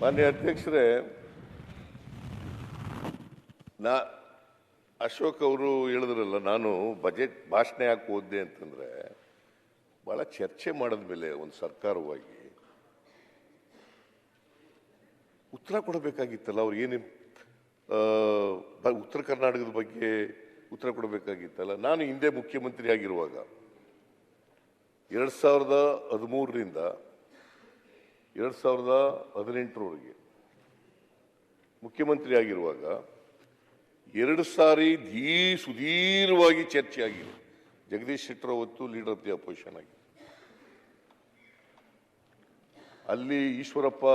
ಮಾನ್ಯ ಅಧ್ಯಕ್ಷರೇ, ಅಶೋಕ್ ಅವರು ಹೇಳಿದ್ರಲ್ಲ, ನಾನು ಬಜೆಟ್ ಭಾಷಣ ಯಾಕೆ ಓದಿದೆ ಅಂತಂದ್ರೆ, ಬಹಳ ಚರ್ಚೆ ಮಾಡಿದ ಮೇಲೆ ಒಂದು ಸರ್ಕಾರವಾಗಿ ಉತ್ತರ ಕೊಡಬೇಕಾಗಿತ್ತಲ್ಲ. ಅವ್ರು ಏನು ಉತ್ತರ ಕರ್ನಾಟಕದ ಬಗ್ಗೆ ಉತ್ತರ ಕೊಡಬೇಕಾಗಿತ್ತಲ್ಲ. ನಾನು ಹಿಂದೆ ಮುಖ್ಯಮಂತ್ರಿ ಆಗಿರುವಾಗ 2013ರಿಂದ 2018ರವರೆಗೆ ಮುಖ್ಯಮಂತ್ರಿ ಆಗಿರುವಾಗ 2 ಸಾರಿ ಸುದೀರ್ಘವಾಗಿ ಚರ್ಚೆ ಆಗಿದೆ. ಜಗದೀಶ್ ಶೆಟ್ಟರ್ ಅವತ್ತು ಲೀಡರ್ ಆಫ್ ದಿ ಅಪೋಸಿಷನ್ ಆಗಿದೆ. ಅಲ್ಲಿ Eshwarappa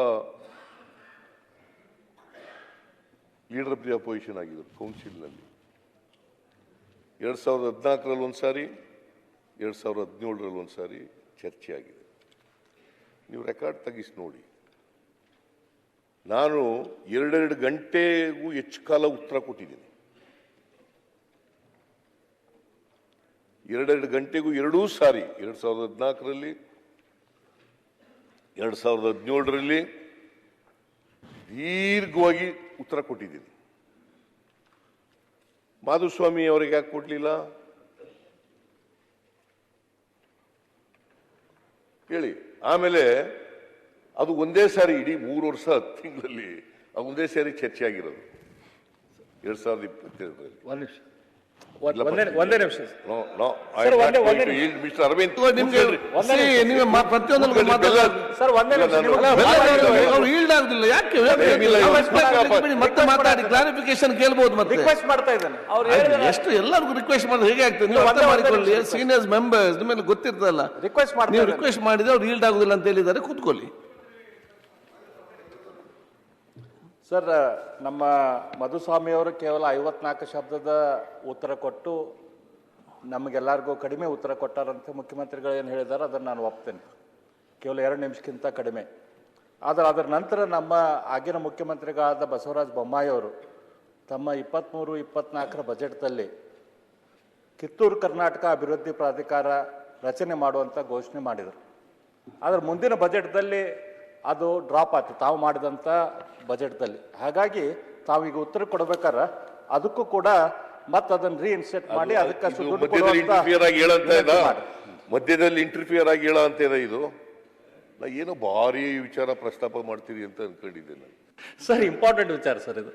leader of the opposition ಆಗಿದ್ರು ಕೌನ್ಸಿಲ್ನಲ್ಲಿ. 2014ರಲ್ಲಿ ಒಂದ್ಸಾರಿ, 2017ರಲ್ಲಿ ಒಂದ್ಸಾರಿ ಚರ್ಚೆ ಆಗಿದೆ. ನೀವು ರೆಕಾರ್ಡ್ ತೆಗಿಸಿ ನೋಡಿ. ನಾನು 2 ಗಂಟೆಗೂ ಹೆಚ್ಚು ಕಾಲ ಉತ್ತರ ಕೊಟ್ಟಿದ್ದೀನಿ. 2 ಗಂಟೆಗೂ 2 ಸಾರಿ, 2014ರಲ್ಲಿ, 2017ರಲ್ಲಿ ದೀರ್ಘವಾಗಿ ಉತ್ತರ ಕೊಟ್ಟಿದ್ದೀನಿ. ಮಾಧುಸ್ವಾಮಿ ಅವರಿಗೆ ಯಾಕೆ ಕೊಡ್ಲಿಲ್ಲ ಹೇಳಿ? ಆಮೇಲೆ ಅದು ಒಂದೇ ಸಾರಿ ಇಡೀ 3 ವರ್ಷ 10 ತಿಂಗಳಲ್ಲಿ ಒಂದೇ ಸಾರಿ ಚರ್ಚೆ ಆಗಿರೋದು 2022ರಲ್ಲಿ. ಒಂದೇ ನಿಮಿಷ ಮಿಸ್ಟರ್ ಅರವಿಂದ್, ಮತ್ತೆ ಮಾತಾಡಿ ಕ್ಲಾರಿಫಿಕೇಶನ್ ಕೇಳಬಹುದು. ಮತ್ತೆ ರಿಕ್ವೆಸ್ಟ್ ಮಾಡ್ತಾ ಇದ್ದಾನೆ. ಎಷ್ಟು ಎಲ್ಲರಿಗೂ ರಿಕ್ವೆಸ್ಟ್ ಮಾಡಿದ್ರೆ ಹೇಗೆ ಆಗ್ತದೆ? ನೀವು ಅರ್ಥ ಮಾಡಿಕೊಳ್ಳಿ. ಸೀನಿಯರ್ಸ್ ಮೆಂಬರ್ಸ್ ನಿಮ್ಮಲ್ಲಿ ಗೊತ್ತಿರ್ತಲ್ಲ. ನೀವು ರಿಕ್ವೆಸ್ಟ್ ಮಾಡಿದ್ರೆ ಅವ್ರು ಈಲ್ಡ್ ಆಗುದಿಲ್ಲ ಅಂತ ಹೇಳಿದ್ದಾರೆ. ಕೂತ್ಕೊಳ್ಳಿ ಸರ್. ನಮ್ಮ ಮಧುಸ್ವಾಮಿ ಅವರು ಕೇವಲ 54 ಶಬ್ದದ ಉತ್ತರ ಕೊಟ್ಟು ನಮಗೆಲ್ಲರಿಗೂ ಕಡಿಮೆ ಉತ್ತರ ಕೊಟ್ಟಾರಂತೆ ಮುಖ್ಯಮಂತ್ರಿಗಳು ಏನು ಹೇಳಿದ್ದಾರೆ ಅದನ್ನು ನಾನು ಒಪ್ತೇನೆ. ಕೇವಲ 2 ನಿಮಿಷಕ್ಕಿಂತ ಕಡಿಮೆ. ಆದರೆ ಅದರ ನಂತರ ನಮ್ಮ ಆಗಿನ ಮುಖ್ಯಮಂತ್ರಿಗಳಾದ ಬಸವರಾಜ ಬೊಮ್ಮಾಯಿ ಅವರು ತಮ್ಮ 23-24ರ ಬಜೆಟ್ದಲ್ಲಿ ಕಿತ್ತೂರು ಕರ್ನಾಟಕ ಅಭಿವೃದ್ಧಿ ಪ್ರಾಧಿಕಾರ ರಚನೆ ಮಾಡುವಂಥ ಘೋಷಣೆ ಮಾಡಿದರು. ಆದರೆ ಮುಂದಿನ ಬಜೆಟ್ದಲ್ಲಿ ಅದು ಡ್ರಾಪ್ ಆಯ್ತು, ತಾವು ಮಾಡಿದಂಥ ಬಜೆಟ್ದಲ್ಲಿ. ಹಾಗಾಗಿ ತಾವೀಗ ಉತ್ತರ ಕೊಡ್ಬೇಕಾದ್ರೆ ಅದಕ್ಕೂ ಕೂಡ ಮತ್ತೆ ಅದನ್ನು ರೀಇನ್ಸ್ಟೇಟ್ ಮಾಡಿ ಅದಕ್ಕೆ ಮಧ್ಯದಲ್ಲಿ ಇಂಟರ್ಫಿಯರ್ ಆಗಿ ಹೇಳ ಅಂತ ಇದೆ. ಇದು ನಾ ಏನೋ ಭಾರಿ ವಿಚಾರ ಪ್ರಸ್ತಾಪ ಮಾಡ್ತೀರಿ ಅಂತ ಅನ್ಕೊಂಡಿದ್ದೇನೆ. ಸರ್ ಇಂಪಾರ್ಟೆಂಟ್ ವಿಚಾರ ಸರ್ ಇದು.